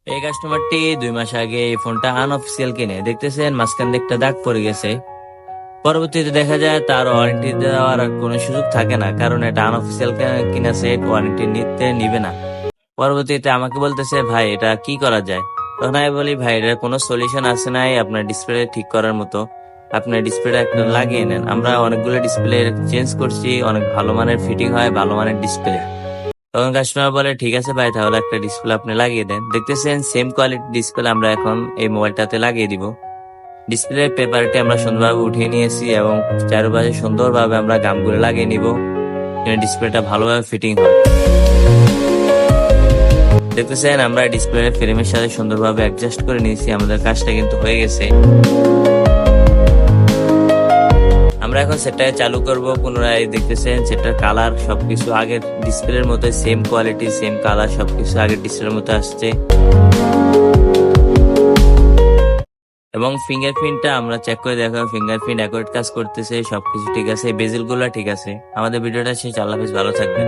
এই কাস্টমারটি 2 মাস আগে এই ফোনটা আনঅফিসিয়াল কিনে দেখতেছেন মাঝখান দিয়ে একটা দাগ পড়ে গেছে। পরবর্তীতে দেখা যায় তার ওয়ারেন্টি দেওয়ার আর কোনো সুযোগ থাকে না, কারণ এটা আনঅফিসিয়াল কিনা সেট ওয়ারেন্টি নিবে না। পরবর্তীতে আমাকে বলতেছে, ভাই এটা কি করা যায়? তখন আমি বলি, ভাই এটার কোনো সলিউশন আছে নাই আপনার ডিসপ্লে ঠিক করার মতো। আপনার ডিসপ্লেটা একটা লাগিয়ে নেন। আমরা অনেকগুলো ডিসপ্লে চেঞ্জ করছি, অনেক ভালো মানের ফিটিং হয়, ভালো মানের ডিসপ্লে। তখন কাস্টমার বলে, ঠিক আছে ভাই, তাহলে একটা ডিসপ্লে আপনি লাগিয়ে দেন। দেখতেছেন সেম কোয়ালিটি ডিসপ্লে আমরা এখন এই মোবাইলটাতে লাগিয়ে দিব। ডিসপ্লে পেপারটি আমরা সুন্দরভাবে উঠিয়ে নিয়েছি এবং চারপাশে সুন্দরভাবে আমরা গামগুলো লাগিয়ে নিব, ডিসপ্লেটা ভালোভাবে ফিটিং হয়। দেখতেছেন আমরা ডিসপ্লে ফ্রেমের সাথে সুন্দরভাবে অ্যাডজাস্ট করে নিয়েছি। আমাদের কাজটা কিন্তু হয়ে গেছে। আমরা এখন সেটা চালু করব পুনরায়। দেখতেছেন সেটার কালার সবকিছু আগের ডিসপ্লের মতো, সেম কোয়ালিটি সেম কালার, সবকিছু আগের ডিসপ্লের মতো আসছে। এবং ফিঙ্গারপ্রিন্টটা আমরা চেক করে দেখো, ফিঙ্গারপ্রিন্ট অ্যাকুরেট কাজ করতেছে, সবকিছু ঠিক আছে, বেজেল গুলা ঠিক আছে। আমাদের ভিডিওটা শেষ। আল্লাহ হাফেজ, ভালো থাকবেন।